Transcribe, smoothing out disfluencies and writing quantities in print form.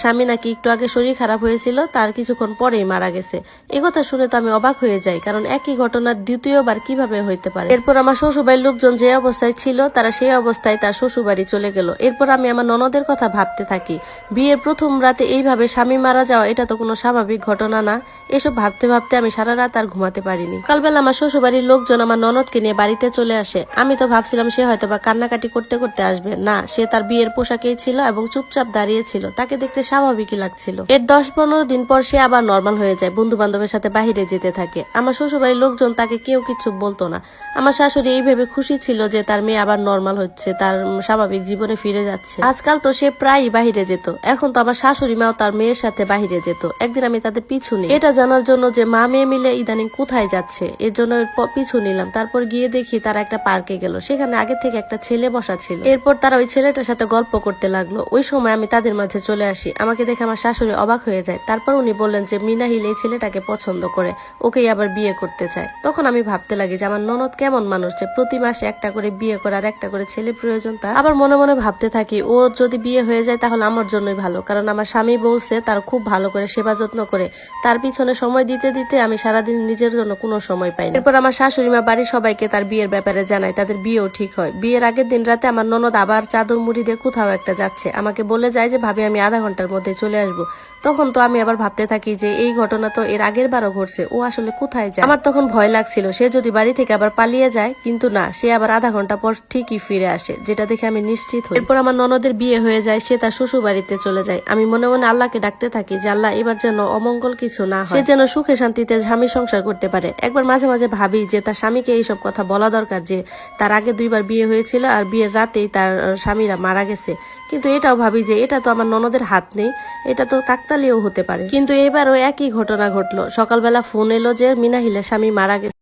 স্বামী নাকি একটু আগে শরীর খারাপ হয়েছিল, তার কিছুক্ষণ পরেই মারা গেছে। এই কথা শুনে তো আমি অবাক হয়ে যাই, কারণ একই ঘটনা দ্বিতীয়বার কিভাবে হইতে পারে। এরপর আমার শ্বশুরবাড়ির লোকজন যে অবস্থায় ছিল তারা সেই অবস্থায় তার শ্বশুরবাড়ি চলে গেল। এরপর আমি আমার ননদের কথা ভাবতে থাকি, বিয়ের প্রথম রাতে এইভাবে স্বামী মারা যাওয়া এটা তো কোনো স্বাভাবিক ঘটনা না। এসব ভাবতে ভাবতে আমি সারা রাত আর ঘুমাতে পারিনি। সকালবেলা আমার শ্বশুরবাড়ির লোকজন আমার ননদকে নিয়ে বাড়িতে চলে আসে। আমি তো ভাবছিলাম সে হয়তো বা কান্নাকাটি করতে করতে আসবে, না, সে তার বিয়ের পোশাকেই ছিল এবং চুপচাপ দাঁড়িয়ে ছিল। তাকে দেখতে স্বাভাবিকই লাগছিল। এর 10-15 দিন পর সে আবার নর্মাল হয়ে যায়, বন্ধু বান্ধবের সাথে বাহিরে যেতে থাকে। আমার শ্বশুরবাড়ির লোকজন তাকে কেউ কিছু বলতো না। আমার শাশুড়ি এই ভেবে খুশি ছিল যে তার মেয়ে আবার নর্মাল হচ্ছে, তার স্বাভাবিক জীবনে ফিরে যাচ্ছে। আজকাল তো সে প্রায়ই বাহিরে যেত। এখন তো আমার শাশুড়ি মাও তার মেয়ের সাথে বাহিরে যেত। একদিন আমি তাদের পিছু নিই, এটা জানার জন্য যে মা মেয়ে মিলে ইদানিং কোথায় যাচ্ছে, এর জন্য পিছু নিলাম। তারপর গিয়ে দেখি তারা একটা পার্কে গেল। সেখানে আগে থেকে একটা ছেলে বসা ছিল। এরপর তারা ওই ছেলেটার সাথে গল্প করতে লাগলো। ওই সময় আমি তাদের মাঝে চলে আসি। আমাকে দেখে আমার শাশুড়ি অবাক হয়ে যায়। তারপর উনি বললেন যে মিনাহিল এই ছেলেটাকে পছন্দ করে, ওকেই আবার বিয়ে করতে চায়। তখন আমি ভাবতে লাগি যে আমার ননদ কেমন মানুষ, যে প্রতি মাসে একটা করে বিয়ে করার একটা করে ছেলে প্রয়োজন তার। আবার মনে মনে ভাবতে থাকি, ও যদি বিয়ে হয়ে যায় তাহলে আমার জন্যই ভালো, কারণ আমার স্বামী বলছে তার খুব ভালো করে সেবা যত্ন করে। তার পিছনে সময় দিতে দিতে আমি সারাদিন নিজের জন্য কোনো সময় পাই না। এরপর আমার শাশুড়ি মা বাড়ির সবাইকে তার বিয়ের ব্যাপারে জানায়। তাদের বিয়েও ঠিক হয়। বিয়ের আগের দিন রাতে আমার ননদ আবার চাদর মুড়ি দিয়ে কোথাও একটা যাচ্ছে। আমাকে বলে যায় যে ভাবি আমি আধা ঘন্টার মধ্যে চলে আসবো। তখন তো আমি আবার ভাবতে থাকি যে এই ঘটনা তো এর আগের বারও ঘটছে, ও আসলে কোথায় যায়। আমার তখন ভয় লাগছিল সে যদি বাড়ি থেকে আবার পালিয়ে যায়, কিন্তু না, সে আবার আধা ঘন্টা পর ঠিকই ফিরে আসে, যেটা দেখে আমি নিশ্চিত হই। এরপর আমার ননদের বিয়ে হয়ে যায়, সে তার শ্বশুর বাড়িতে চলে যায়। আমি মনে মনে আল্লাহকে ডাকতে থাকি যে আল্লাহ এবার যেন অমঙ্গল কিছু না হয়, সে যেন সুখে শান্তিতে স্বামী সংসার করতে পারে। একবার মাঝে মাঝে ভাবি যে তার স্বামীকে এইসব কথা বলা দরকার, যে তার আগে 2বার বিয়ে হয়েছিল আর বিয়ের রাতেই তার স্বামীরা মারা গেছে। কিন্তু এটাও ভাবি যে এটা তো আমার ননদের হাত নেই, এটা তো কাকতালীয় হতে পারে। কিন্তু এবারও একই ঘটনা ঘটলো। সকালবেলা ফোন এলো যে মিনাহিলের স্বামী মারা গেছে।